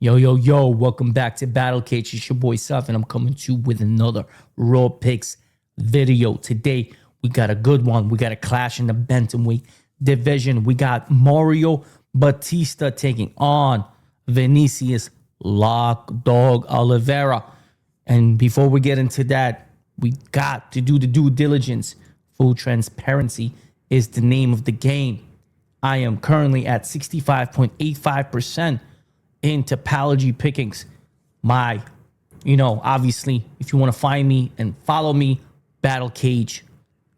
Yo, yo, yo, welcome back to Battle Cage. It's your boy Seth, and I'm coming to you with another Raw Picks video. Today, we got a good one. We got a clash in the bantamweight division. We got Mario Bautista taking on Vinicius Lock Dog Oliveira. And before we get into that, we got to do the due diligence. Full transparency is the name of the game. I am currently at 65.85% in Topology pickings. Obviously, if you want to find me and follow me, Battle Cage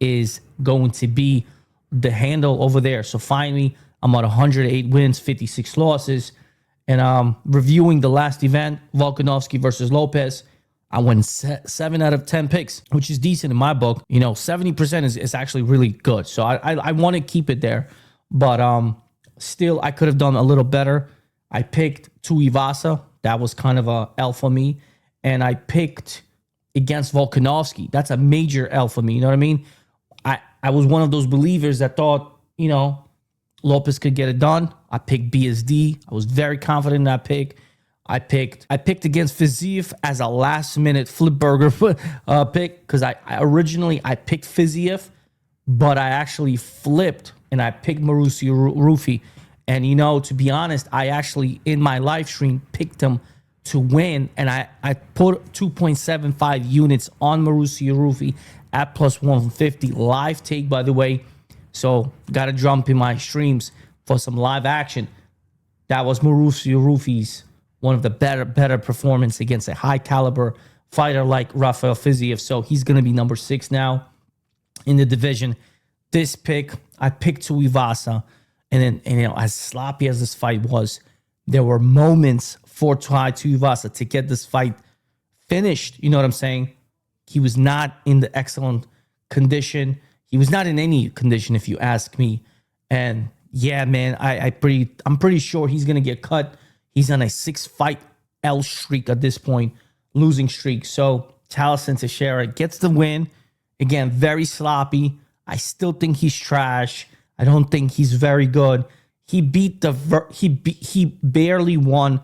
is going to be the handle over there. So find me. I'm at 108 wins, 56 losses. And I'm reviewing the last event, Volkanovski versus Lopez. I won 7 out of 10 picks, which is decent in my book. 70% is actually really good. So I want to keep it there. But still, I could have done a little better. I picked Tuivasa. That was kind of a L for me. And I picked against Volkanovski. That's a major L for me. You know what I mean? I was one of those believers that thought, Lopez could get it done. I picked BSD. I was very confident in that pick. I picked against Fiziev as a last-minute flip burger pick because I originally picked Fiziev, but I actually flipped and I picked Mauricio Rufi. And, to be honest, I actually, in my live stream, picked him to win. And I put 2.75 units on Mauricio Rufi at plus 150. Live take, by the way. So, got to jump in my streams for some live action. That was Mauricio Rufi's one of the better performance against a high-caliber fighter like Rafael Fiziev. So, he's going to be number 6 now in the division. This pick, I picked Tuivasa. And then, as sloppy as this fight was, there were moments for Tuivasa to get this fight finished. You know what I'm saying? He was not in the excellent condition. He was not in any condition, if you ask me. And yeah, man, I'm pretty sure he's gonna get cut. He's on a 6-fight L streak at this point, losing streak. So Talison Teixeira gets the win. Again, very sloppy. I still think he's trash. I don't think he's very good. He barely won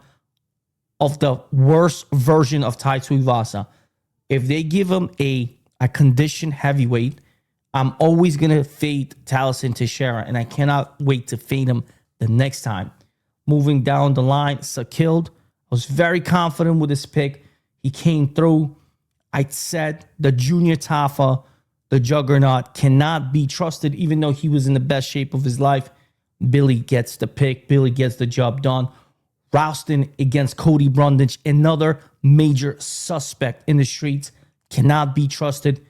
of the worst version of Tai Tuivasa. If they give him a conditioned heavyweight, I'm always gonna fade Talison Teixeira, and I cannot wait to fade him the next time. Moving down the line, Sakilde. I was very confident with this pick. He came through. I said the Junior Tafa, the juggernaut, cannot be trusted, even though he was in the best shape of his life. Billy gets the pick. Billy gets the job done. Ralston against Cody Brundage, another major suspect in the streets, cannot be trusted.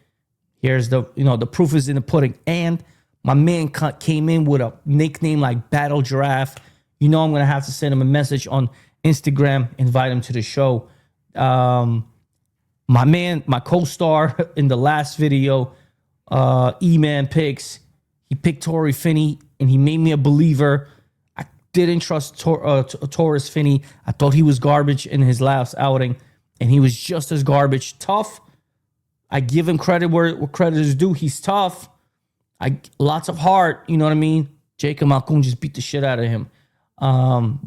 Here's the proof is in the pudding. And my man came in with a nickname like Battle Giraffe. I'm going to have to send him a message on Instagram, invite him to the show. My man, my co-star in the last video, E-Man picks. He picked Torrey Finney, and he made me a believer. I didn't trust Torres Finney. I thought he was garbage in his last outing, and he was just as garbage. Tough. I give him credit where credit is due. He's tough. Lots of heart. You know what I mean? Jacob Malkoun just beat the shit out of him. And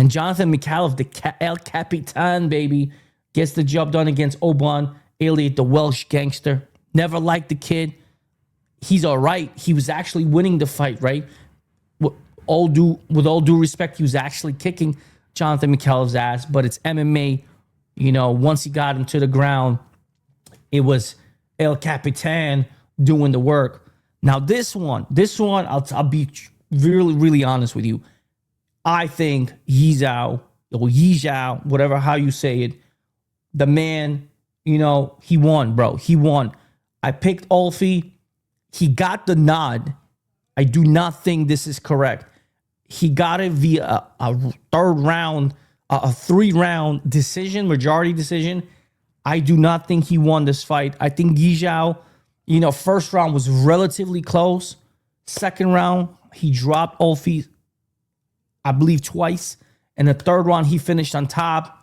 Jonathan Mikhailov, the El Capitan, baby, gets the job done against Oban Elliott, the Welsh gangster. Never liked the kid. He's all right. He was actually winning the fight, right? With all due respect, he was actually kicking Jonathan Mikhailov's ass, but it's MMA. Once he got him to the ground, it was El Capitan doing the work. Now, this one, I'll be really, really honest with you. I think Yizhao, whatever, how you say it, the man, he won, bro. He won. I picked Olfi. He got the nod. I do not think this is correct. He got it via a 3-round decision, majority decision. I do not think he won this fight. I think Yizhao, first round was relatively close. Second round, he dropped Olfi, I believe, twice. And the third round, he finished on top.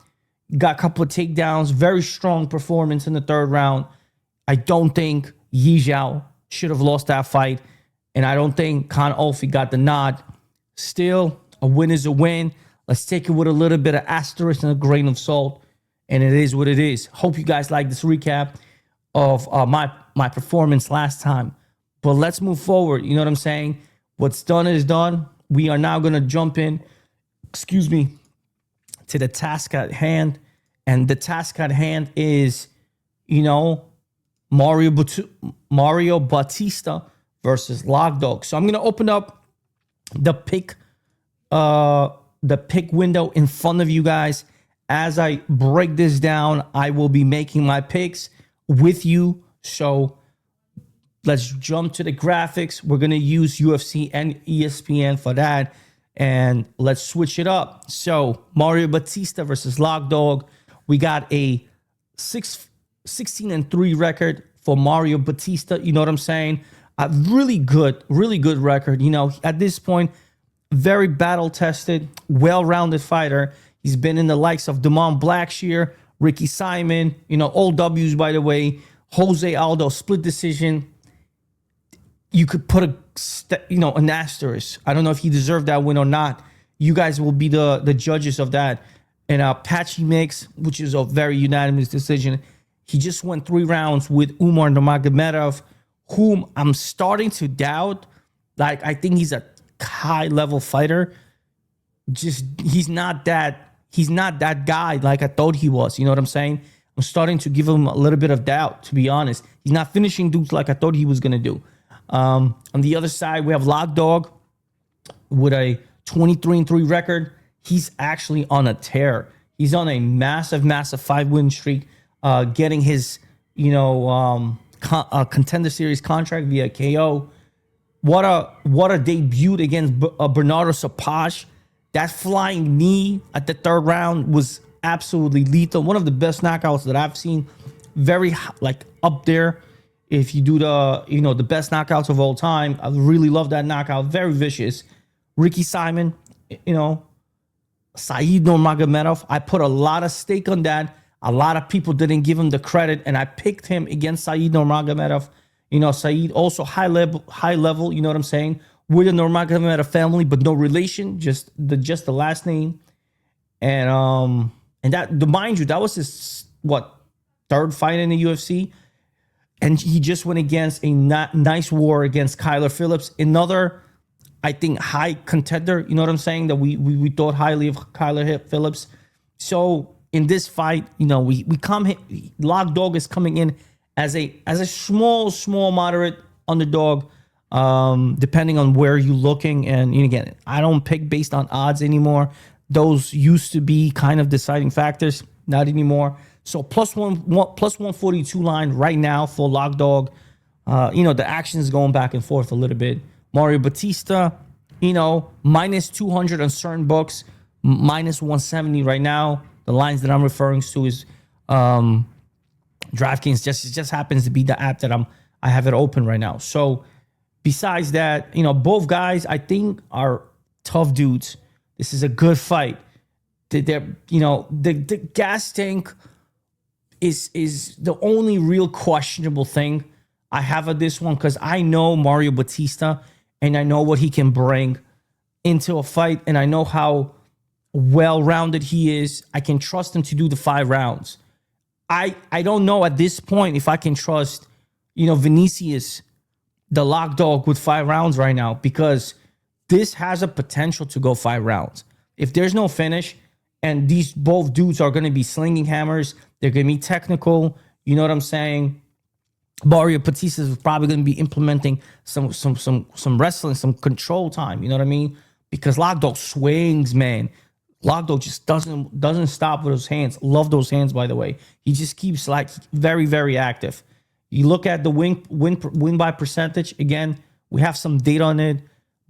Got a couple of takedowns. Very strong performance in the third round. I don't think Yizhao should have lost that fight. And I don't think Khan Olfi got the nod. Still, a win is a win. Let's take it with a little bit of asterisk and a grain of salt. And it is what it is. Hope you guys like this recap of my performance last time. But let's move forward. You know what I'm saying? What's done is done. We are now going to jump in, to the task at hand. And the task at hand is, Mario Bautista versus Lockdog. So I'm going to open up the pick window in front of you guys. As I break this down, I will be making my picks with you. So let's jump to the graphics. We're going to use UFC and ESPN for that. And let's switch it up. So Mario Bautista versus Lockdog. We got a 16-3 record for Mario Bautista. You know what I'm saying? A really good record. At this point, very battle-tested, well-rounded fighter. He's been in the likes of Damon Blackshear, Ricky Simon, all W's, by the way. Jose Aldo, split decision. You could put an asterisk. I don't know if he deserved that win or not. You guys will be the judges of that. And Patchy Mix, which is a very unanimous decision. He just went 3 rounds with Umar Nurmagomedov, whom I'm starting to doubt. Like, I think he's a high-level fighter. He's not that guy like I thought he was. You know what I'm saying? I'm starting to give him a little bit of doubt, to be honest. He's not finishing dudes like I thought he was going to do. On the other side, we have Lockdog with a 23-3 record. He's actually on a tear. He's on a massive 5-win streak, getting his, Contender Series contract via KO. What a debut against Bernardo Sapage. That flying knee at the 3rd round was absolutely lethal. One of the best knockouts that I've seen. Very up there. If you do the best knockouts of all time, I really love that knockout. Very vicious. Ricky Simon, Said Nurmagomedov. I put a lot of stake on that. A lot of people didn't give him the credit, and I picked him against Said Nurmagomedov. Said also high level. You know what I'm saying? With the Nurmagomedov family, but no relation, just the last name. And that, mind you, that was his 3rd fight in the UFC, and he just went against a nice war against Kyler Phillips, another, I think, high contender. You know what I'm saying? That we thought highly of Kyler Phillips. So in this fight, Lockdog is coming in as a small moderate underdog, depending on where you're looking. And again, I don't pick based on odds anymore. Those used to be kind of deciding factors, not anymore. So plus 142 line right now for Lockdog. The action is going back and forth a little bit. Mario Bautista, minus 200 on certain books, minus 170 right now. The lines that I'm referring to is DraftKings. Just happens to be the app that I have it open right now. So besides that, both guys I think are tough dudes. This is a good fight. The gas tank is the only real questionable thing I have at this one, because I know Mario Bautista and I know what he can bring into a fight, and I know how well-rounded he is. I can trust him to do the 5 rounds. I don't know at this point if I can trust, Vinicius, the Lockdog, with 5 rounds right now, because this has a potential to go 5 rounds. If there's no finish, and these both dudes are going to be slinging hammers, they're going to be technical. You know what I'm saying? Mario Bautista is probably going to be implementing some wrestling, some control time. You know what I mean? Because Lockdog swings, man. Lockdog just doesn't stop with his hands. Love those hands, by the way. He just keeps very, very active. You look at the win by percentage. Again, we have some data on it.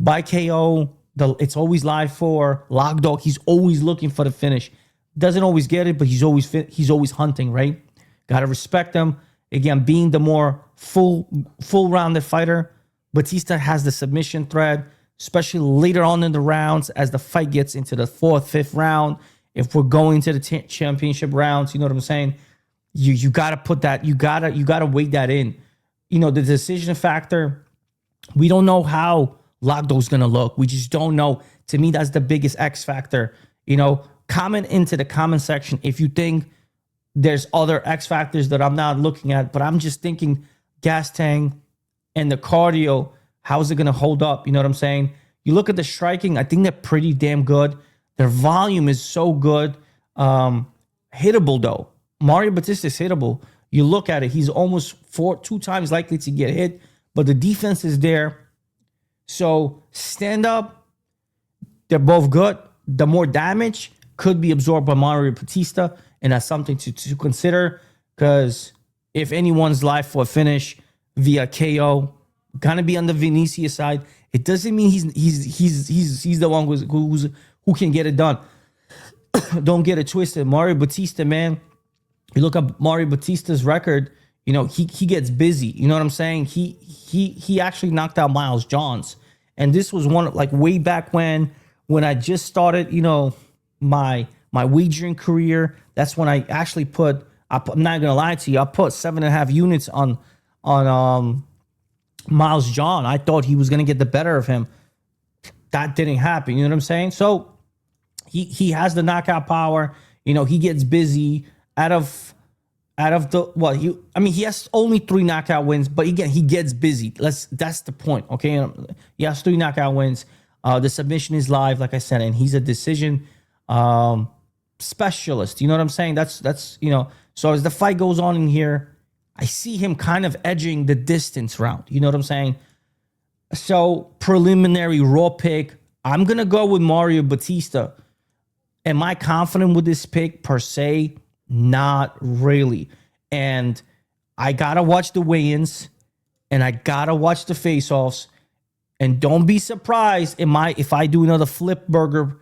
By KO, it's always live for Lockdog. He's always looking for the finish. Doesn't always get it, but he's always hunting, right? Got to respect him. Again, being the more full-rounded fighter, Bautista has the submission threat, especially later on in the rounds as the fight gets into the 4th, 5th round. If we're going to the championship rounds, you know what I'm saying? You got to put that, you got to weight that in. The decision factor, we don't know how Lockdog's going to look. We just don't know. To me, that's the biggest X factor Comment into the comment section if you think there's other X factors that I'm not looking at, but I'm just thinking gas tank and the cardio, how's it going to hold up? You know what I'm saying? You look at the striking, I think they're pretty damn good. Their volume is so good. Hittable, though. Mario Bautista is hittable. You look at it, he's almost 2 times likely to get hit, but the defense is there. So stand up, they're both good. The more damage could be absorbed by Mario Bautista, and that's something to consider, because if anyone's live for a finish via KO, gonna be on the Vinicius side. It doesn't mean he's the one who can get it done. Don't get it twisted. Mario Bautista, man, you look up Mario Bautista's record, he gets busy. You know what I'm saying? He actually knocked out Miles Johns. And this was one, like, way back when I just started, my wagering career. That's when I actually I'm not gonna lie to you, I put 7.5 units on Miles John. I thought he was gonna get the better of him. That didn't happen. You know what I'm saying? So he has the knockout power. He gets busy. Out of he has only 3 knockout wins, but again, he gets busy. That's the point. Okay, he has 3 knockout wins. The submission is live, like I said, and he's a decision specialist. You know what I'm saying? That's So as the fight goes on in here, I see him kind of edging the distance round. You know what I'm saying? So preliminary raw pick, I'm gonna go with Mario Bautista. Am I confident with this pick per se? Not really. And I gotta watch the weigh-ins, and I gotta watch the face-offs. And don't be surprised if I do another flip burger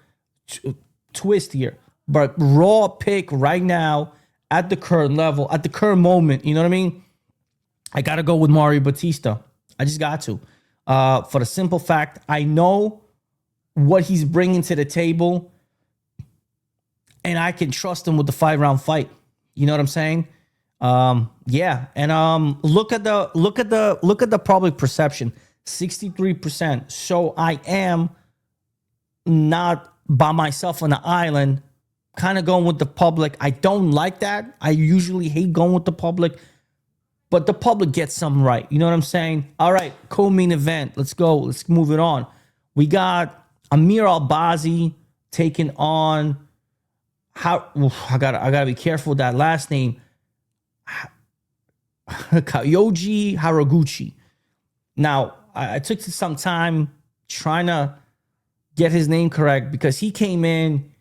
twist here. But raw pick right now at the current level, at the current moment, you know what I mean? I got to go with Mario Bautista. I just got to. For the simple fact, I know what he's bringing to the table, and I can trust him with the 5-round fight. You know what I'm saying? Yeah. And look at the public perception. 63%. So I am not by myself on the island, kind of going with the public. I don't like that. I usually hate going with the public, but the public gets something right. You know what I'm saying? All right, co-main event. Let's go. Let's move it on. We got Amir Albazi taking on I gotta be careful with that last name. Kyoji Horiguchi. Now, I took some time trying to get his name correct, because he came in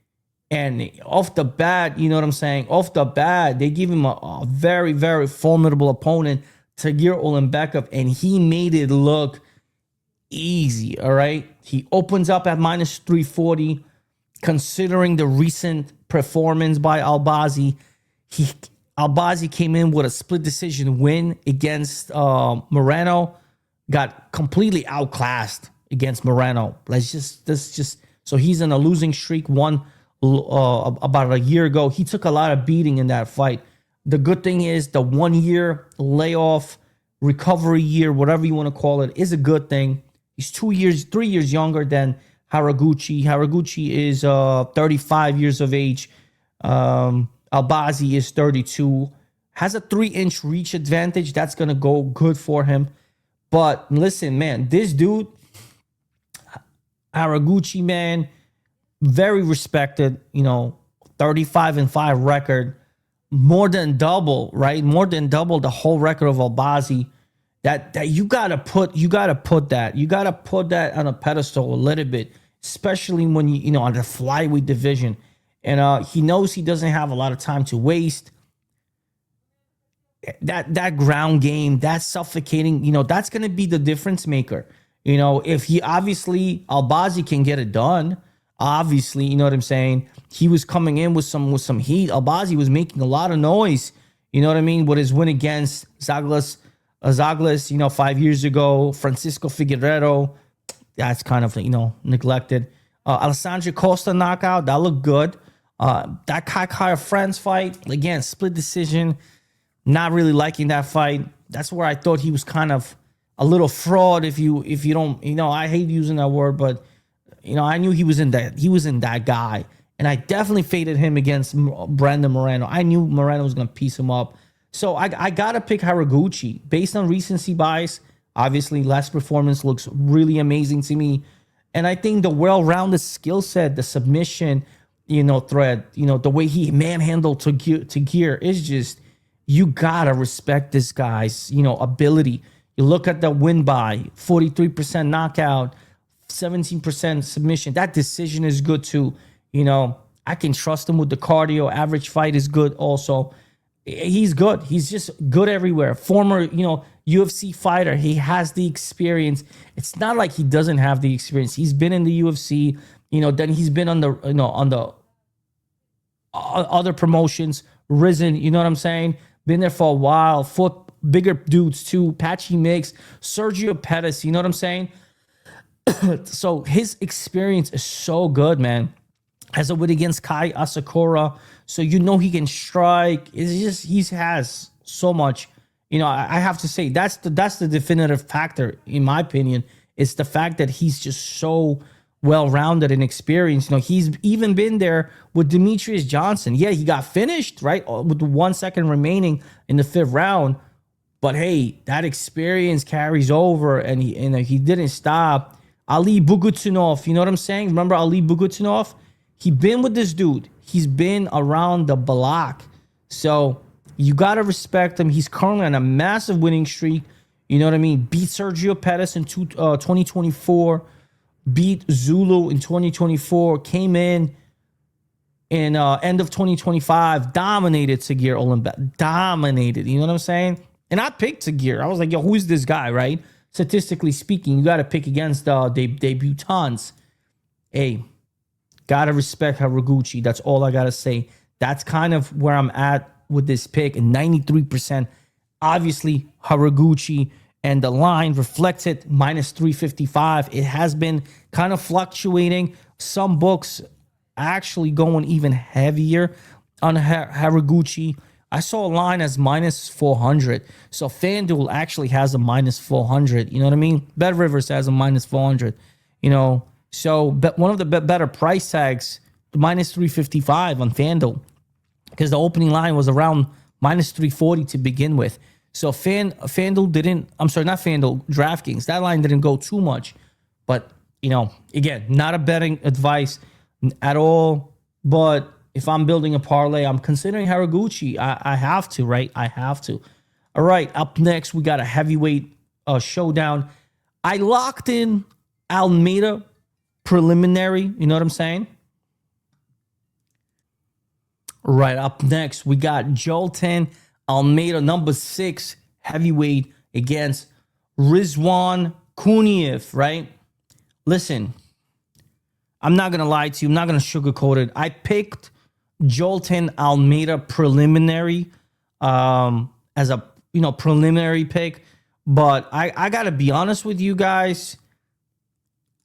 and off the bat, you know what I'm saying? Off the bat, they give him a very, very formidable opponent, Tagir Ulanbekov, and he made it look easy, all right? He opens up at minus 340, considering the recent performance by Albazi. Albazi came in with a split decision win against Morono, got completely outclassed against Morono. So he's in a losing streak. Won about a year ago. He took a lot of beating in that fight. The good thing is the 1 year layoff, recovery year, whatever you want to call it, is a good thing. He's 3 years younger than Horiguchi. Horiguchi is 35 years of age. Albazi is 32. Has a 3-inch reach advantage. That's going to go good for him. But listen, man, this dude, Horiguchi, man, very respected, 35-5 record, more than double, right? More than double the whole record of Albazi. That you gotta put that on a pedestal a little bit, especially when you on the flyweight division. And he knows he doesn't have a lot of time to waste. That ground game, that suffocating, that's gonna be the difference maker. If he obviously Albazi can get it done. Obviously, you know what I'm saying? He was coming in with some heat. Albazi was making a lot of noise. You know what I mean? With his win against Zaglas, 5 years ago. Francisco Figueiredo, that's kind of, neglected. Alessandro Costa knockout, that looked good. That Kai France fight, again, split decision. Not really liking that fight. That's where I thought he was kind of a little fraud. If you don't, I hate using that word, but I knew he was in that guy. And I definitely faded him against Brandon Moreno. I knew Moreno was going to piece him up. So I got to pick Horiguchi. Based on recency bias, obviously last performance looks really amazing to me. And I think the well-rounded skill set, the submission, thread, the way he manhandled to gear is just, you got to respect this guy's, ability. You look at the win by 43% knockout, 17% submission. That decision is good too. I can trust him with the cardio. Average fight is good also. He's good. He's just good everywhere. Former, UFC fighter. He has the experience. It's not like he doesn't have the experience. He's been in the UFC. Then he's been on the other promotions, risen. You know what I'm saying? Been there for a while. Fought bigger dudes too. Patchy Mix, Sergio Pettis. You know what I'm saying? So his experience is so good, man. Has a win against Kai Asakura, so he can strike. It's just he has so much. I have to say that's the definitive factor in my opinion. It's the fact that he's just so well-rounded and experienced. He's even been there with Demetrius Johnson. Yeah, he got finished right with 1 second remaining in the 5th round, but hey, that experience carries over, and he didn't stop. Ali Bugutinov, you know what I'm saying? Remember Ali Bugutinov? He been with this dude. He's been around the block. So you got to respect him. He's currently on a massive winning streak. You know what I mean? Beat Sergio Pettis in 2024. Beat Zulu in 2024. Came in end of 2025. Dominated Tagir Olimbek. Dominated. You know what I'm saying? And I picked Tagir. I was like, yo, who's this guy, right? Statistically speaking, you got to pick against debutants. Hey, got to respect Horiguchi. That's all I got to say. That's kind of where I'm at with this pick. And 93%, obviously, Horiguchi. And the line reflects it, minus 355. It has been kind of fluctuating. Some books actually going even heavier on Horiguchi. I saw a line as minus 400. So FanDuel actually has a minus 400. You know what I mean? Bet Rivers has a minus 400. So one of the better price tags, minus 355 on FanDuel, because the opening line was around minus 340 to begin with. So FanDuel didn't, I'm sorry, not FanDuel, DraftKings, that line didn't go too much. But, again, not a betting advice at all. But if I'm building a parlay, I'm considering Horiguchi. I have to, right? I have to. All right, up next, we got a heavyweight showdown. I locked in Almeida preliminary. You know what I'm saying? Right, up next, we got Jailton Almeida, number 6 heavyweight against Rizvan Kuniev, right? Listen, I'm not going to lie to you. I'm not going to sugarcoat it. I picked Jailton Almeida preliminary as a preliminary pick. But I got to be honest with you guys.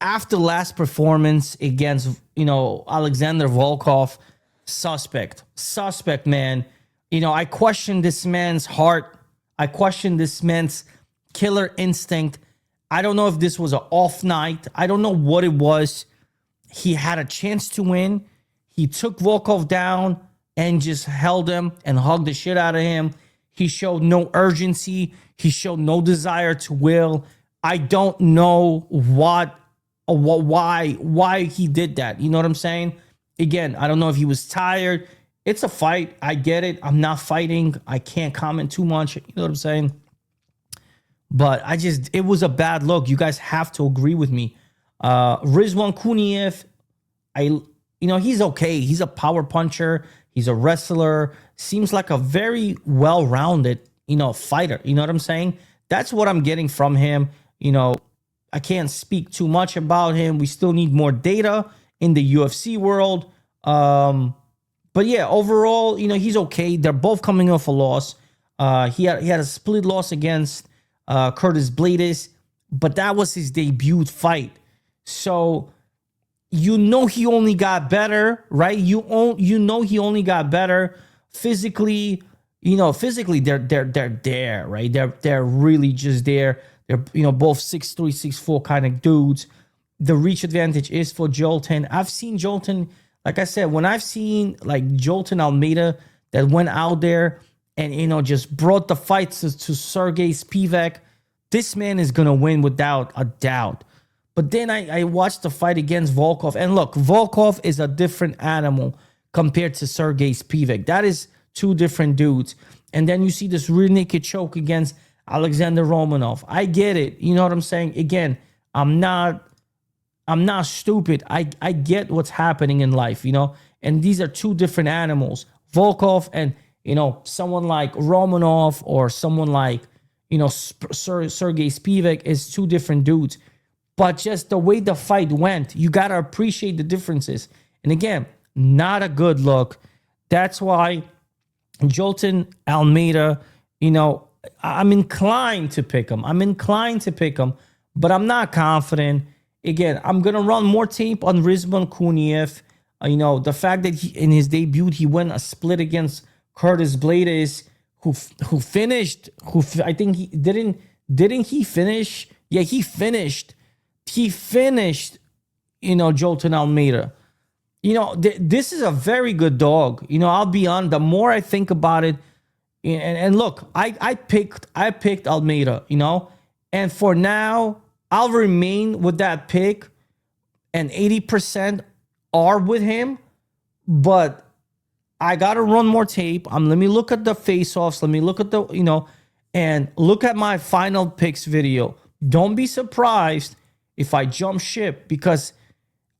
After last performance against, Alexander Volkov, suspect, man. I question this man's heart. I question this man's killer instinct. I don't know if this was an off night. I don't know what it was. He had a chance to win. He took Volkov down and just held him and hugged the shit out of him. He showed no urgency. He showed no desire to will. I don't know why he did that. You know what I'm saying? Again, I don't know if he was tired. It's a fight. I get it. I'm not fighting. I can't comment too much. You know what I'm saying? But it was a bad look. You guys have to agree with me. Rizvan Kuniev, he's okay. He's a power puncher. He's a wrestler. Seems like a very well-rounded, fighter. You know what I'm saying? That's what I'm getting from him. I can't speak too much about him. We still need more data in the UFC world. But yeah, overall, he's okay. They're both coming off a loss. He had a split loss against Curtis Blaydes, but that was his debut fight. So he only got better, right? He only got better physically. Physically they're there, right? They're really just there. They're both 6'3", 6'4" kind of dudes. The reach advantage is for Jailton. I've seen Jailton Like I said, when I've seen like Jailton Almeida that went out there and, just brought the fights to Sergey Spivak, this man is going to win without a doubt. But then I watched the fight against Volkov. And look, Volkov is a different animal compared to Sergey Spivak. That is two different dudes. And then you see this rear naked choke against Alexander Romanov. I get it. You know what I'm saying? Again, I'm not stupid. I get what's happening in life, and these are two different animals. Volkov and, someone like Romanov or someone like, Sergey Spivak is two different dudes. But just the way the fight went, you got to appreciate the differences. And again, not a good look. That's why Jailton Almeida, I'm inclined to pick him. But I'm not confident. Again, I'm going to run more tape on Rizvan Kuniev. The fact that in his debut, he went a split against Curtis Blades, who finished, I think he didn't he finish? Yeah, he finished, Jailton Almeida. This is a very good dog. I'll be on, the more I think about it, and look, I picked Almeida, and for now, I'll remain with that pick, and 80% are with him, but I got to run more tape. Let me look at the face-offs. Let me look at and look at my final picks video. Don't be surprised if I jump ship, because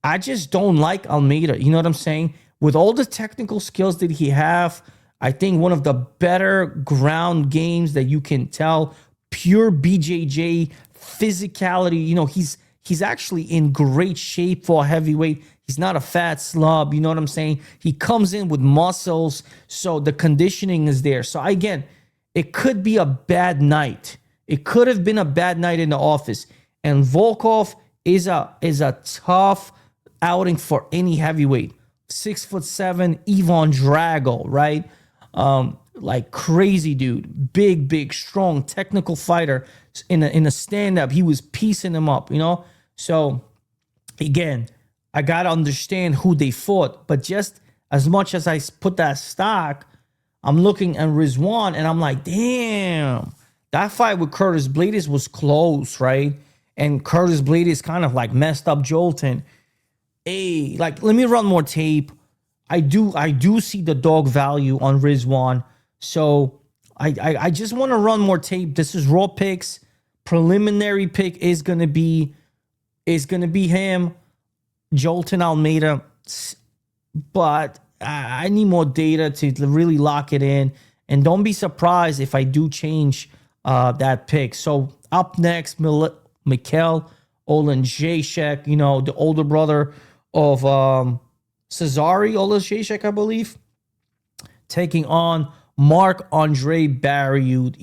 I just don't like Almeida. You know what I'm saying? With all the technical skills that he have, I think one of the better ground games that you can tell, pure BJJ physicality. He's actually in great shape for a heavyweight. He's not a fat slob. You know what I'm saying? He comes in with muscles, so the conditioning is there. So again, it could be a bad night. It could have been a bad night in the office. And Volkov is a tough outing for any heavyweight. 6'7", Ivan Drago, right? Like crazy dude, big, strong, technical fighter. In a stand-up, he was piecing him up, So again, I gotta understand who they fought. But just as much as I put that stock, I'm looking at Rizvan and I'm like, damn, that fight with Curtis Blades was close, right? And Curtis Blades kind of like messed up Jailton. Hey, like, let me run more tape. I do see the dog value on Rizvan. So I just want to run more tape. This is raw picks. Preliminary pick is gonna be him, Jailton Almeida. But I need more data to really lock it in. And don't be surprised if I do change that pick. So up next, Michal Oleksiejczuk, the older brother of Cezary Oleksiejczuk, I believe, taking on Marc-Andre Barriault.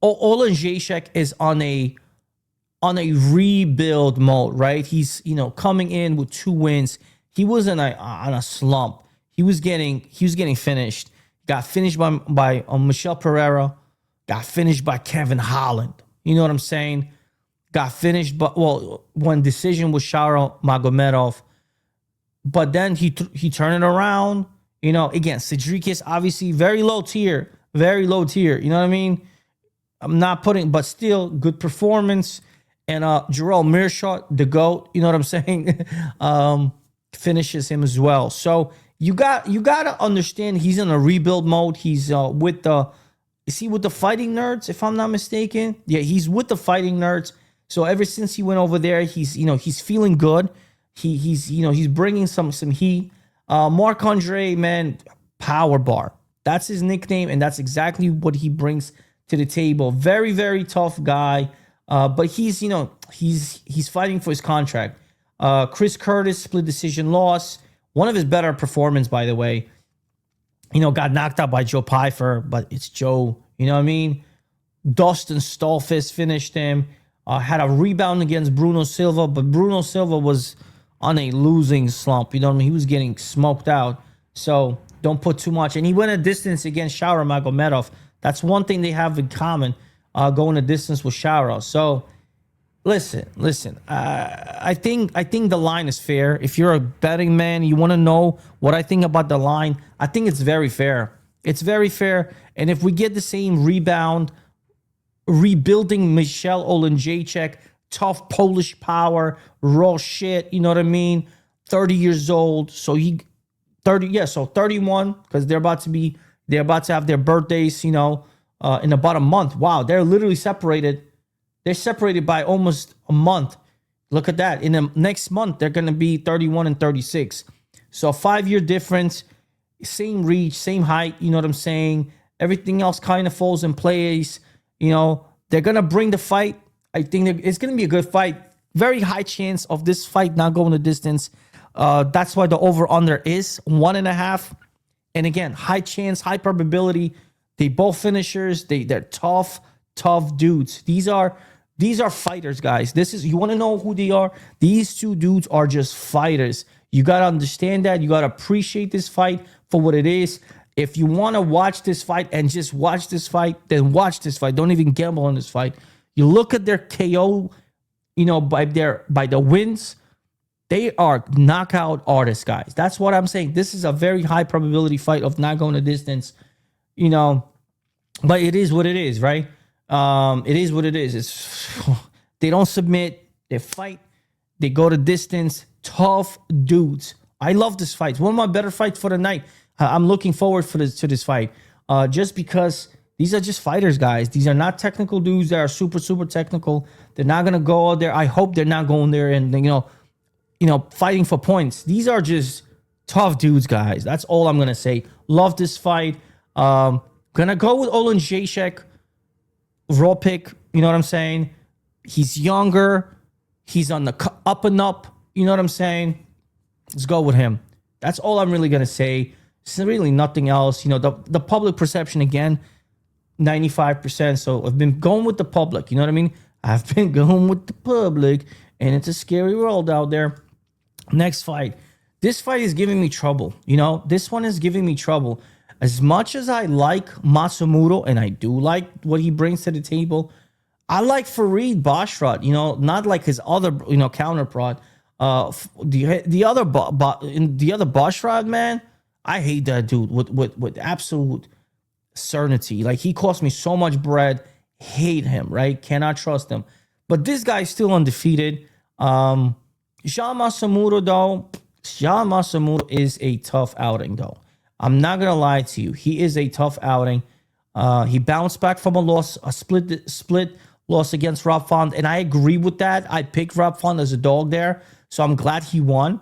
Oleksiejczuk is on a rebuild mode, right? He's coming in with 2 wins. He was on a slump. He was getting finished. Got finished by Michel Pereira. Got finished by Kevin Holland. You know what I'm saying? Got finished, but when decision was Nurmagomedov. But then he turned it around. Again, Cedricus, obviously very low tier. You know what I mean? I'm not putting, but still good performance. And Jarrell Mearshot, the GOAT, you know what I'm saying? Finishes him as well. So you got to understand he's in a rebuild mode. He's is he with the Fighting Nerds, if I'm not mistaken? Yeah, he's with the Fighting Nerds. So ever since he went over there, he's feeling good. He's bringing some heat. Marc-Andre, man, power bar. That's his nickname, and that's exactly what he brings to the table. Very, very tough guy. But he's fighting for his contract. Chris Curtis, split decision loss. One of his better performances, by the way. Got knocked out by Joe Pyfer, but it's Joe. You know what I mean? Dustin Stolfist finished him. Had a rebound against Bruno Silva, but Bruno Silva was on a losing slump. You know what I mean? He was getting smoked out. So don't put too much. And he went a distance against Shaura Magomedov. That's one thing they have in common, going a distance with Shaura. So Listen. I think the line is fair. If you're a betting man, you want to know what I think about the line. I think it's very fair. It's very fair. And if we get the same rebound, rebuilding Michal Oleksiejczuk, tough Polish power, raw shit. You know what I mean? 30 years old. So 31 because they're about to have their birthdays. In about a month. Wow, they're literally separated. They're separated by almost a month. Look at that. In the next month, they're going to be 31 and 36. So a 5-year difference, same reach, same height. You know what I'm saying? Everything else kind of falls in place. They're going to bring the fight. I think it's going to be a good fight. Very high chance of this fight not going the distance. That's why the over-under is 1.5. And again, high chance, high probability. They both finishers. They're tough dudes. These are fighters, guys. You want to know who they are? These two dudes are just fighters. You got to understand that. You got to appreciate this fight for what it is. If you want to watch this fight and just watch this fight, then watch this fight. Don't even gamble on this fight. You look at their KO, by the wins. They are knockout artists, guys. That's what I'm saying. This is a very high probability fight of not going the distance. But it is what it is, right? It is what it is. They don't submit. They fight. They go the distance. Tough dudes. I love this fight. It's one of my better fights for the night. I'm looking forward to this fight. Just because these are just fighters, guys. These are not technical dudes that are super, super technical. They're not going to go out there. I hope they're not going there and, fighting for points. These are just tough dudes, guys. That's all I'm going to say. Love this fight. Gonna go with Oleksiejczuk. Raw pick. You know what I'm saying? He's younger. He's on the up and up. You know what I'm saying? Let's go with him. That's all I'm really gonna say. It's really nothing else. The public perception again, 95%. So I've been going with the public. You know what I mean? I've been going with the public, and it's a scary world out there. Next fight. This fight is giving me trouble. This one is giving me trouble. As much as I like Matsumoto, and I do like what he brings to the table, I like Farid Basharat, not like his other, counterpart. The other Basharat, man, I hate that dude with absolute certainty. Like, he cost me so much bread. Hate him, right? Cannot trust him. But this guy's still undefeated. Jean Matsumoto is a tough outing, though. I'm not going to lie to you. He is a tough outing. He bounced back from a loss, a split loss against Rob Font, and I agree with that. I picked Rob Font as a dog there, so I'm glad he won.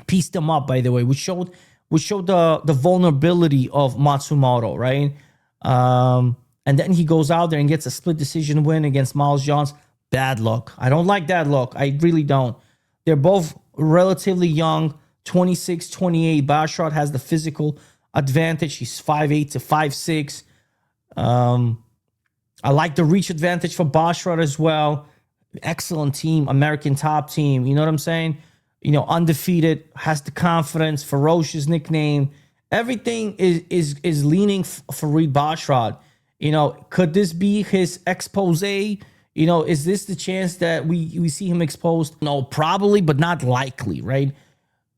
Pieced him up, by the way, which showed the vulnerability of Matsumoto, right? And then he goes out there and gets a split decision win against Miles Johns. Bad luck. I don't like that luck. I really don't. They're both relatively young. 26, 28. Basharat has the physical advantage. He's 5'8 to 5'6. I like the reach advantage for Basharat as well. Excellent team, American top team. You know what I'm saying? Undefeated, has the confidence, ferocious nickname. Everything is leaning Farid Basharat. Could this be his expose? Is this the chance that we see him exposed? No, probably, but not likely, right?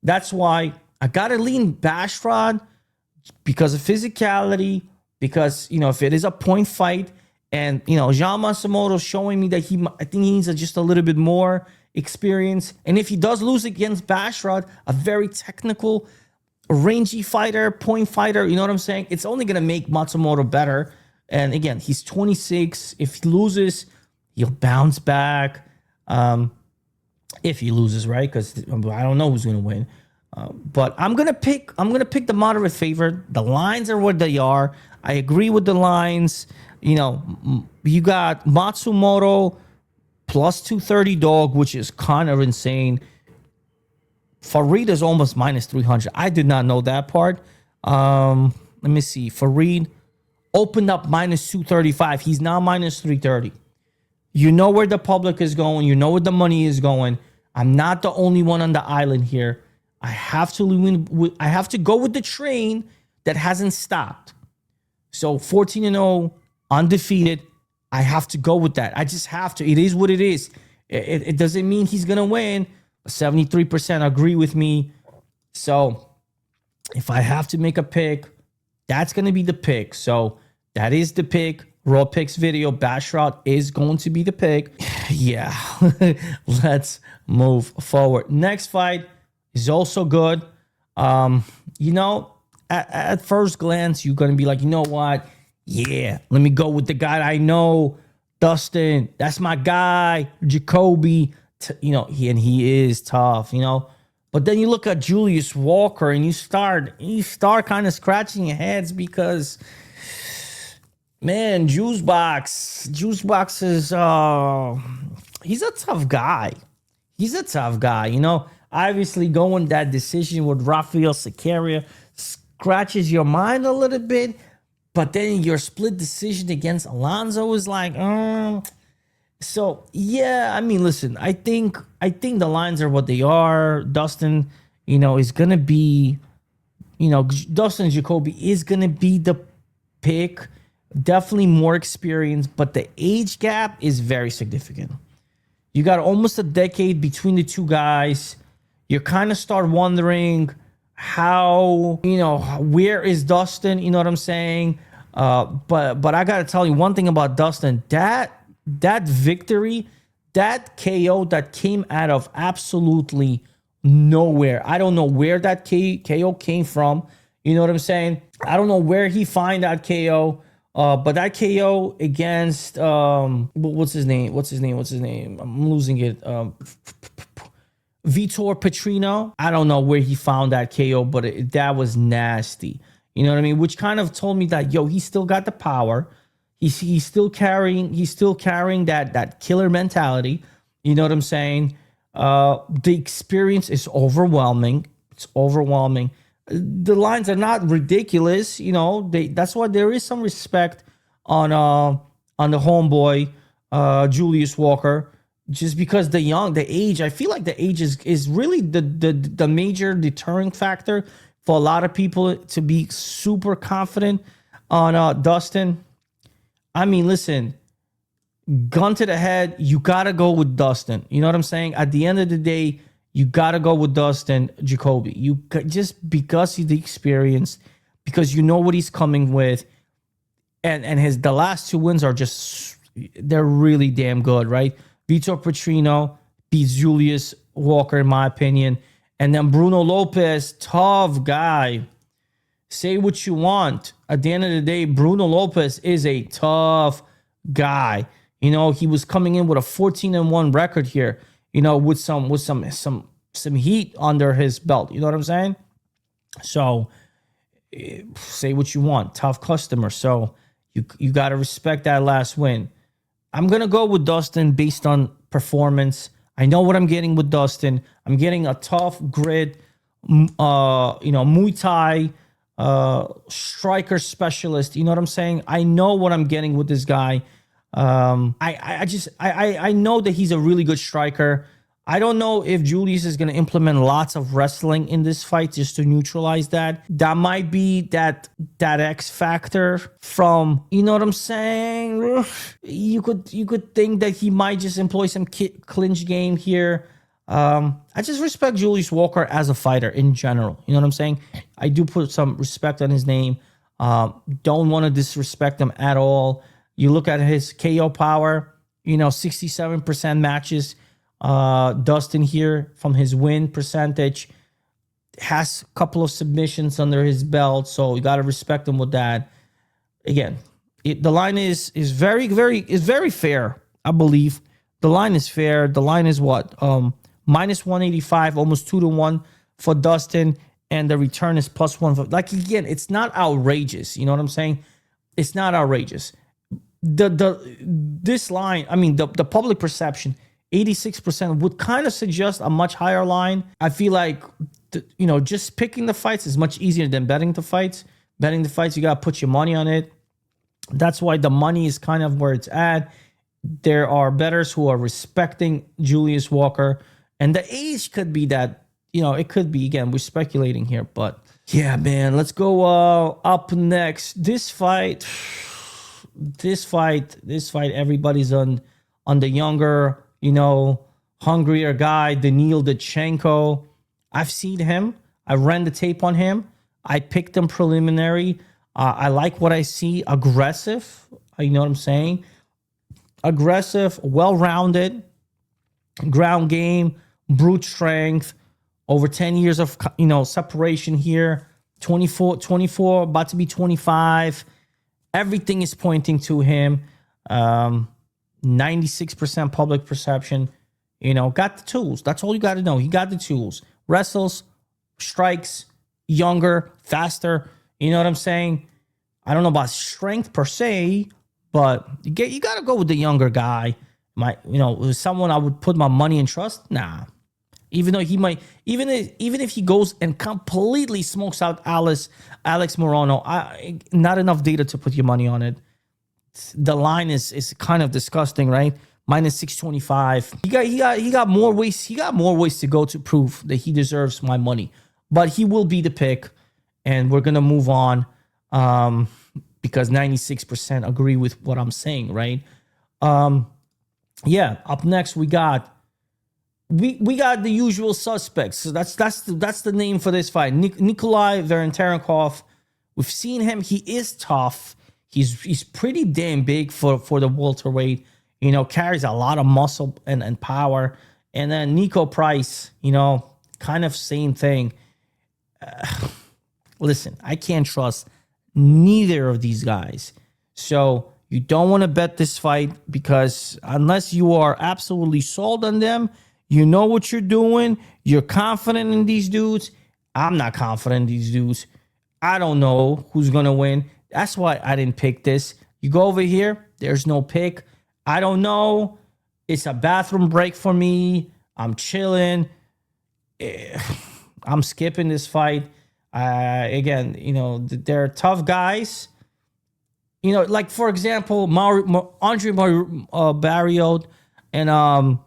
That's why I got to lean Basharat because of physicality, because, if it is a point fight and, Jean Matsumoto showing me that I think he needs just a little bit more experience. And if he does lose against Basharat, a very technical, rangy fighter, point fighter, you know what I'm saying? It's only going to make Matsumoto better. And again, he's 26. If he loses, he'll bounce back. If he loses, right? Because I don't know who's going to win. But I'm gonna pick the moderate favorite. The lines are what they are. I agree with the lines. You got Matsumoto plus 230 dog, which is kind of insane. Farid is almost minus 300. I did not know that part. Let me see. Farid opened up minus 235. He's now minus 330. You know where the public is going. You know where the money is going. I'm not the only one on the island here. I have to go with the train that hasn't stopped. So 14-0, undefeated. I have to go with that. I just have to. It is what it is. It doesn't mean he's going to win. 73% agree with me. So if I have to make a pick, that's going to be the pick. So that is the pick. Raw picks video. Basharat is going to be the pick. Yeah. Let's move forward. Next fight is also good. You know, at first glance, you're going to be like, you know what? Yeah, let me go with the guy I know. Dustin, that's my guy. Jacoby, you know, he is tough, you know. But then you look at Julius Walker and you start kind of scratching your heads because, man, Juicebox is he's a tough guy. He's a tough guy, you know. Obviously, going that decision with Rafael Sakaria scratches your mind a little bit, but then your split decision against Alonso is like, So yeah, I mean, listen, I think the lines are what they are. Dustin, you know, is gonna be, you know, Dustin Jacoby is gonna be the pick. Definitely more experience, but the age gap is very significant. You got almost a decade between the two guys. You kind of start wondering how, you know, where is Dustin? You know what I'm saying? But I gotta tell you one thing about Dustin. That victory, that KO that came out of absolutely nowhere. I don't know where that KO came from. You know what I'm saying? I don't know where he find that KO. But that KO against what's his name? I'm losing it. Vitor Petrino. I don't know where he found that KO, but that was nasty. You know what I mean? Which kind of told me that, yo, he still got the power. He's still carrying that killer mentality. You know what I'm saying? The experience is overwhelming. It's overwhelming. The lines are not ridiculous. You know, that's why there is some respect on the homeboy, Julius Walker. Just because the age, I feel like the age is really the major deterring factor for a lot of people to be super confident on Dustin. I mean, listen, gun to the head, you got to go with Dustin. You know what I'm saying? At the end of the day, you got to go with Dustin Jacoby. Just because he's the experience, because you know what he's coming with, and the last two wins are they're really damn good, right? Vitor Petrino beats Julius Walker, in my opinion. And then Bruno Lopez, tough guy. Say what you want. At the end of the day, Bruno Lopez is a tough guy. You know, he was coming in with a 14-1 record here, you know, with some heat under his belt. You know what I'm saying? So say what you want. Tough customer. So you got to respect that last win. I'm going to go with Dustin based on performance. I know what I'm getting with Dustin. I'm getting a tough grit, Muay Thai striker specialist. You know what I'm saying? I know what I'm getting with this guy. I know that he's a really good striker. I don't know if Julius is going to implement lots of wrestling in this fight just to neutralize that. That might be that X factor from, you know what I'm saying? You could think that he might just employ some clinch game here. I just respect Julius Walker as a fighter in general. You know what I'm saying? I do put some respect on his name. Don't want to disrespect him at all. You look at his KO power, 67% matches. Dustin here from his win percentage has a couple of submissions under his belt, so you got to respect him with that. Again, the line is very, very fair. I believe the line is fair. The line is what? Minus 185, almost 2-1 for Dustin, and the return is plus 1. Like, again, it's not outrageous. You know what I'm saying? It's not outrageous. This line, I mean, the public perception, 86% would kind of suggest a much higher line. I feel like, just picking the fights is much easier than betting the fights. Betting the fights, you got to put your money on it. That's why the money is kind of where it's at. There are bettors who are respecting Julius Walker. And the age could be that, it could be, again, we're speculating here. But yeah, man, let's go up next. This fight, everybody's on the younger, hungrier guy, Daniil, Donchenko. I've seen him. I ran the tape on him. I picked him preliminary. I like what I see. Aggressive. You know what I'm saying? Aggressive, well-rounded, ground game, brute strength, over 10 years of, separation here. 24, about to be 25. Everything is pointing to him. 96% public perception. Got the tools. That's all you got to know. He got the tools. Wrestles, strikes, younger, faster. You know what I'm saying? I don't know about strength per se, but you got to go with the younger guy. Someone I would put my money and trust. Nah. Even though he might, even if he goes and completely smokes out Alex Morono, not enough data to put your money on it. The line is kind of disgusting, right? Minus 625. He got more ways. He got more ways to go to prove that he deserves my money. But he will be the pick, and we're gonna move on because 96% agree with what I'm saying, right? Yeah. Up next, we got the usual suspects. So that's the name for this fight. Nikolay Veretennikov. We've seen him. He is tough. He's pretty damn big for the welterweight. Carries a lot of muscle and power. And then Niko Price, kind of same thing. Listen, I can't trust neither of these guys. So you don't want to bet this fight because unless you are absolutely sold on them, you know what you're doing, you're confident in these dudes. I'm not confident in these dudes. I don't know who's going to win. That's why I didn't pick this. You go over here, there's no pick. I don't know. It's a bathroom break for me. I'm chilling. I'm skipping this fight. Again, they're tough guys. Like, for example, Andre Barriault and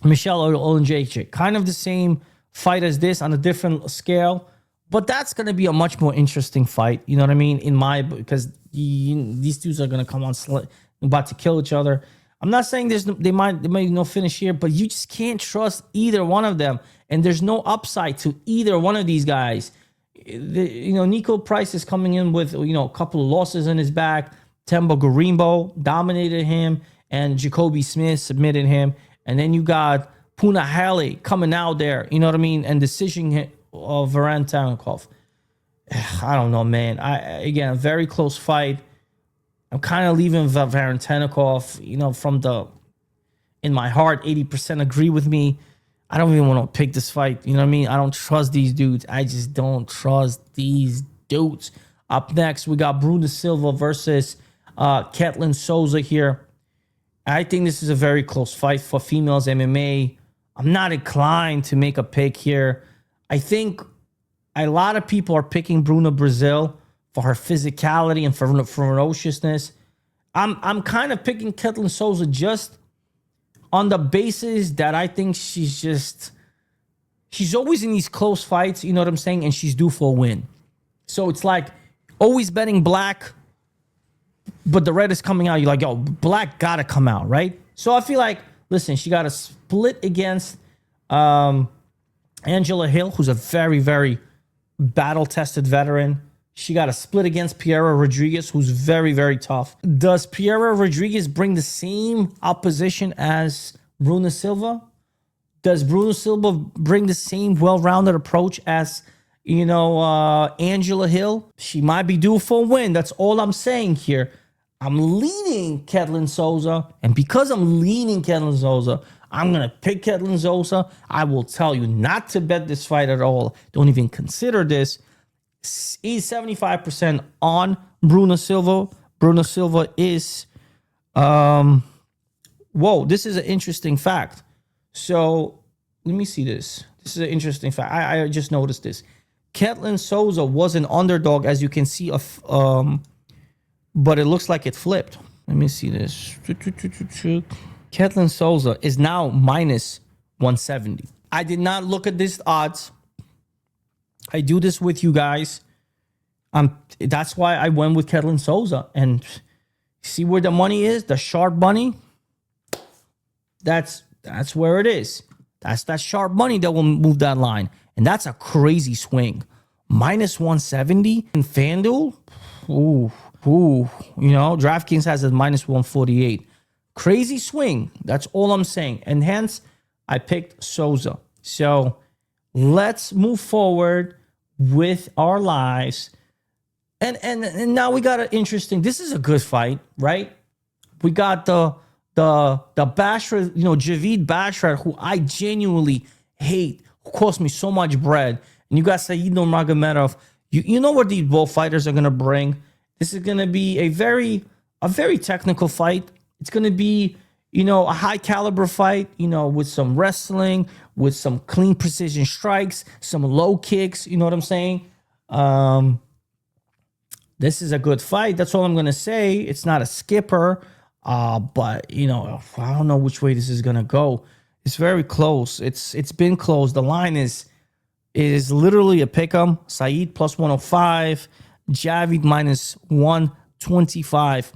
Michal Oleksiejczuk. Kind of the same fight as this on a different scale. But that's going to be a much more interesting fight. You know what I mean? Because these dudes are going to come on about to kill each other. I'm not saying they might no finish here, but you just can't trust either one of them. And there's no upside to either one of these guys. Niko Price is coming in with, a couple of losses in his back. Tembo Garimbo dominated him, and Jacoby Smith submitted him. And then you got Puna Hale coming out there, you know what I mean, and decision of Veretennikov. I don't know, man. Again, a very close fight. I'm kind of leaving Veretennikov, in my heart, 80% agree with me. I don't even want to pick this fight. You know what I mean? I don't trust these dudes. I just don't trust these dudes. Up next, we got Bruna Silva versus Ketlen Souza here. I think this is a very close fight for females MMA. I'm not inclined to make a pick here. I think a lot of people are picking Bruna Brazil for her physicality and for ferociousness. I'm kind of picking Ketlen Souza just on the basis that I think she's always in these close fights, you know what I'm saying? And she's due for a win. So it's like always betting black, but the red is coming out. You're like, yo, black got to come out, right? So I feel like, listen, she got a split against Angela Hill, who's a very, very battle-tested veteran. She got a split against Piera Rodriguez, who's very, very tough. Does Piera Rodriguez bring the same opposition as Bruna Silva? Does Bruna Silva bring the same well-rounded approach as, Angela Hill? She might be due for a win. That's all I'm saying here. I'm leaning Ketlen Souza, and because I'm leaning Ketlen Souza, I'm going to pick Ketlen Souza. I will tell you not to bet this fight at all. Don't even consider this. He's 75% on Bruna Silva. Bruna Silva is, whoa, this is an interesting fact. So let me see this. This is an interesting fact. I just noticed this. Ketlen Souza was an underdog, as you can see, but it looks like it flipped. Let me see this. Ketlen Souza is now minus 170. I did not look at these odds. I do this with you guys. That's why I went with Ketlen Souza. And see where the money is? The sharp money? That's That's where it is. That's that sharp money that will move that line. And that's a crazy swing. Minus 170 in FanDuel. Ooh. You know, DraftKings has a minus 148. Crazy swing. That's all I'm saying. And hence, I picked Souza. So let's move forward with our lives. And now we got an interesting, this is a good fight, right? We got the Basharat, you know, Javid Basharat, who I genuinely hate, who cost me so much bread. And you got Saeed Nurmagomedov. You know what these both fighters are gonna bring. This is gonna be a very technical fight. It's gonna be, you know, a high caliber fight, you know, with some wrestling, with some clean precision strikes, some low kicks. You know what I'm saying? This is a good fight. That's all I'm gonna say. It's not a skipper. But you know, I don't know which way this is gonna go. It's very close. It's been close. The line is literally a pick'em. Saeed plus 105, Javid minus 125.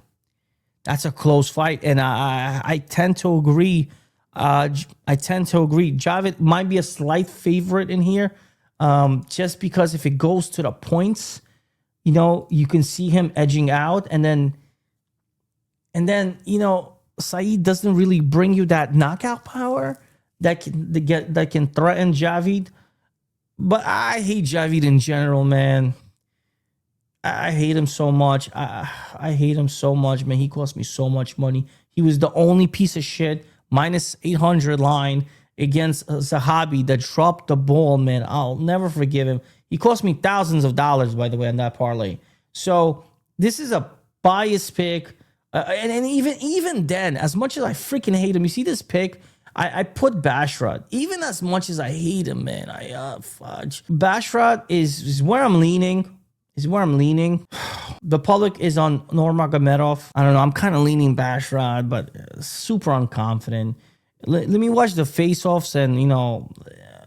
That's a close fight, and I tend to agree. Javid might be a slight favorite in here, just because if it goes to the points, you know, you can see him edging out, and then you know, Saeed doesn't really bring you that knockout power that can threaten Javid. But I hate Javid in general, man. I hate him so much. I hate him so much, man. He cost me so much money. He was the only piece of shit minus 800 line against Zahabi that dropped the ball, man. I'll never forgive him. He cost me thousands of dollars, by the way, on that parlay. So this is a biased pick. And even then, as much as I freaking hate him, you see this pick? I put Basharat. Even as much as I hate him, man, fudge. Basharat is where I'm leaning. The public is on Nurmagomedov. I don't know. I'm kind of leaning Basharat, but super unconfident. Let me watch the face-offs, and you know,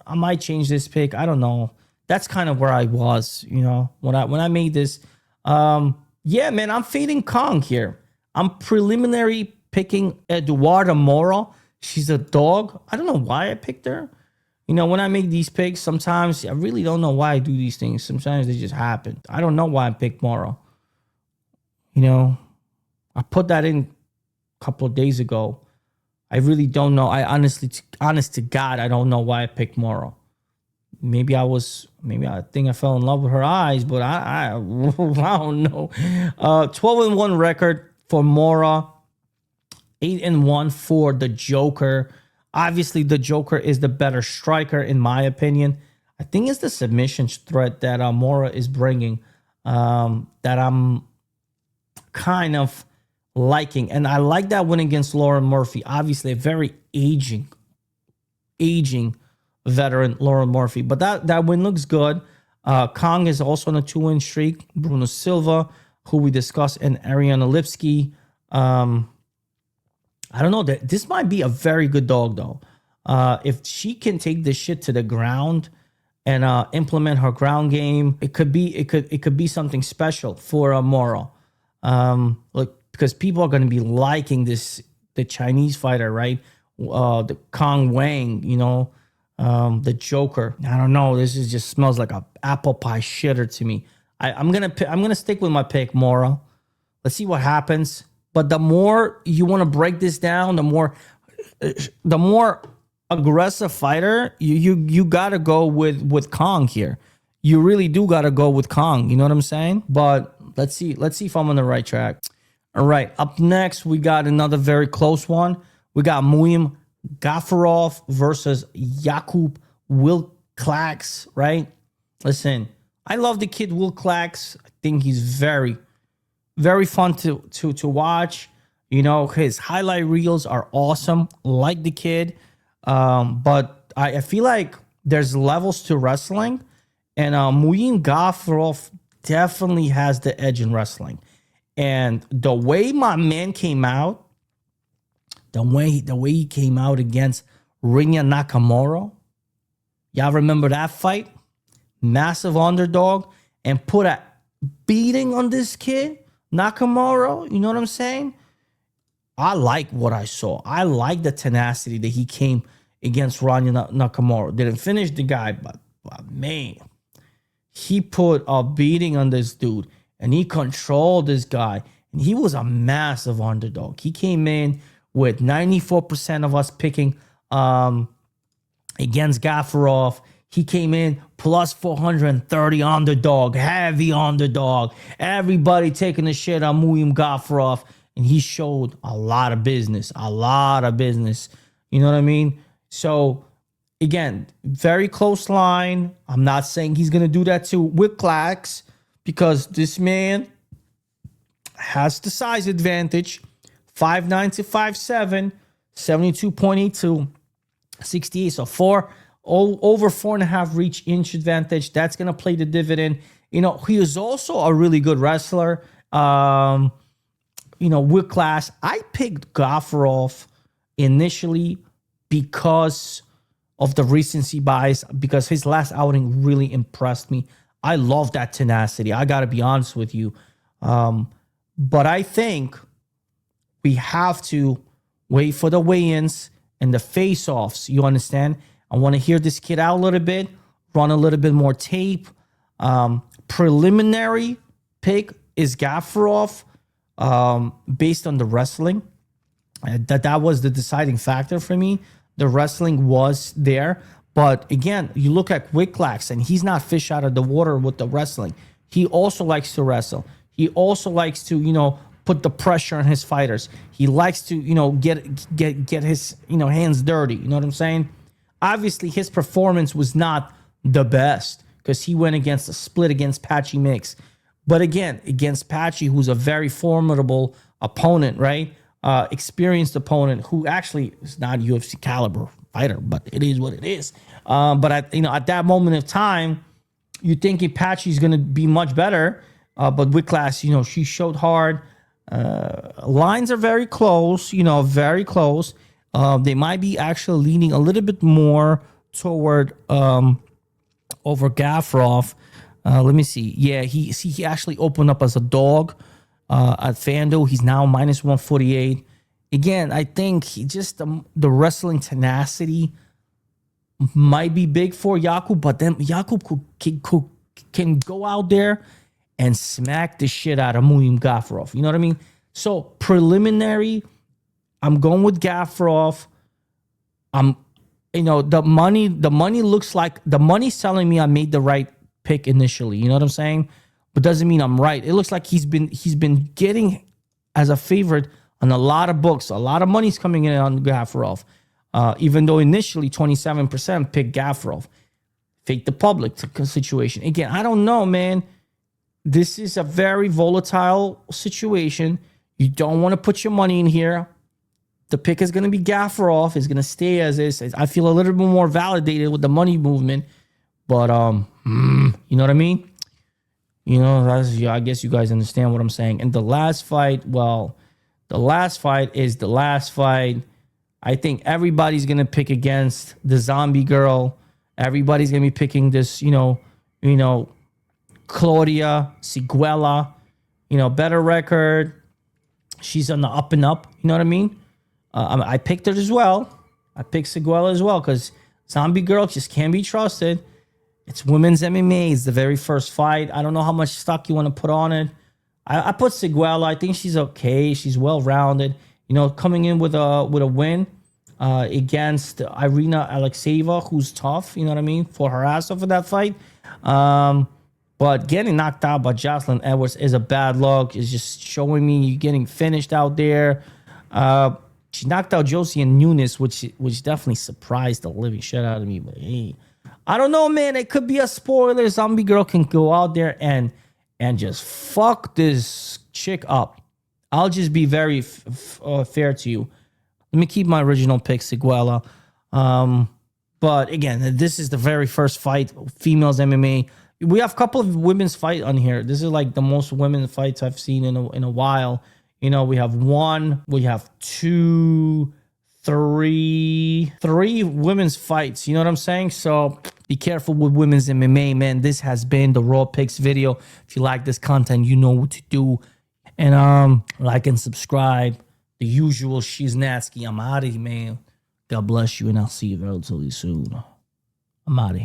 I might change this pick. I don't know. That's kind of where I was, you know, when I made this. Yeah, man, I'm fading Kong here. I'm preliminary picking Eduarda Mora. She's a dog. I don't know why I picked her. You know, when I make these picks, sometimes I really don't know why I do these things. Sometimes they just happen. I don't know why I picked Mora. You know, I put that in a couple of days ago. I really don't know. Honest to God, I don't know why I picked Mora. Maybe I think I fell in love with her eyes, but I don't know. 12-1 record for Mora. 8-1 for the Joker. Obviously, the Joker is the better striker, in my opinion. I think it's the submission threat that Mora is bringing that I'm kind of liking. And I like that win against Lauren Murphy. Obviously, a very aging veteran, Lauren Murphy. But that win looks good. Kong is also on a 2-win streak. Bruno Silva, who we discussed, and Ariana Lipsky. I don't know. This might be a very good dog, though. If she can take this shit to the ground and implement her ground game, it could be something special for Moro. Look, because people are going to be liking the Chinese fighter, right? The Kong Wang, you know, the Joker. I don't know. This just smells like a apple pie shitter to me. I'm gonna stick with my pick, Moro. Let's see what happens. But the more you want to break this down, the more aggressive fighter, you gotta go with Kong here. You really do gotta go with Kong. You know what I'm saying? But let's see if I'm on the right track. All right, up next we got another very close one. We got Muim Gafarov versus Jakub Wilklax. Right? Listen, I love the kid Wilklax. I think he's very, very fun to watch. You know, his highlight reels are awesome. Like the kid. But I feel like there's levels to wrestling. And Muim Gafarov definitely has the edge in wrestling. And the way my man came out, the way he came out against Rinya Nakamura, y'all remember that fight? Massive underdog, and put a beating on this kid, Nakamura. You know what I'm saying? I like what I saw. I like the tenacity that he came against Ronnie Nakamura. Didn't finish the guy, but man, he put a beating on this dude, and he controlled this guy. And he was a massive underdog. He came in with 94% of us picking against Gafarov. He came in plus 430 underdog, heavy underdog. Everybody taking the shit on Muim Gafarov. And he showed a lot of business, You know what I mean? So, again, very close line. I'm not saying he's going to do that to Wiklax because this man has the size advantage. 5'9" to 5'7", 72.82, 68. So over 4.5 reach inch advantage. That's going to play the dividend. You know, he is also a really good wrestler. You know, with class, I picked Gafarov initially because of the recency bias, because his last outing really impressed me. I love that tenacity. I got to be honest with you. But I think we have to wait for the weigh-ins and the face-offs. You understand? I want to hear this kid out a little bit, run a little bit more tape. Preliminary pick is Gafarov. Based on the wrestling, that was the deciding factor for me. The wrestling was there, but again, you look at Wiklax, and he's not fish out of the water with the wrestling. He also likes to wrestle. He also likes to, you know, put the pressure on his fighters. He likes to, you know, get his, you know, hands dirty. You know what I'm saying? Obviously, his performance was not the best because he went against a split against Patchy Mix. But again, against Patchy, who's a very formidable opponent, right? Experienced opponent who actually is not a UFC caliber fighter, but it is what it is. But at that moment of time, you think Patchy's going to be much better. But Wiklax, you know, she showed hard. Lines are very close, you know, very close. They might be actually leaning a little bit more toward over Gafarov. Let me see. Yeah, he actually opened up as a dog at FanDuel. He's now minus 148. Again, I think he just the wrestling tenacity might be big for Jakub, but then Jakub can go out there and smack the shit out of Muim Gafarov. You know what I mean? So preliminary, I'm going with Gafarov. The money looks like the money's telling me I made the right pick initially. You know what I'm saying? But doesn't mean I'm right. It looks like he's been getting as a favorite on a lot of books. A lot of money's coming in on Gafarov. Even though initially 27% picked Gafarov. Fake the public situation. Again, I don't know, man. This is a very volatile situation. You don't want to put your money in here. The pick is going to be Gafarov. It's going to stay as is. I feel a little bit more validated with the money movement. But, you know what I mean? You know, I guess you guys understand what I'm saying. And the last fight, well, the last fight is the last fight. I think everybody's going to pick against the zombie girl. Everybody's going to be picking this, Claudia Siguela, better record. She's on the up and up. You know what I mean? I picked her as well. I picked Siguela as well because zombie girl just can't be trusted. It's women's MMA. It's the very first fight. I don't know how much stock you want to put on it. I put Siguela. I think she's okay. She's well-rounded. Coming in with a win against Irina Alexeyeva, who's tough. You know what I mean? For her ass off of that fight. But getting knocked out by Jocelyn Edwards is a bad look. It's just showing me you getting finished out there. She knocked out Josie and Nunes, which definitely surprised the living shit out of me. But hey, I don't know, man. It could be a spoiler. Zombie girl can go out there and just fuck this chick up. I'll just be very fair to you. Let me keep my original pick, Siguela. But again, this is the very first fight, females MMA. We have a couple of women's fight on here. This is like the most women's fights I've seen in a while. We have one, we have two, three women's fights. You know what I'm saying? So be careful with women's MMA, man. This has been the Raw Picks video. If you like this content, you know what to do. And like and subscribe. the usual Shiznatsky. I'm out of here, man. God bless you, and I'll see you relatively soon. I'm out of here.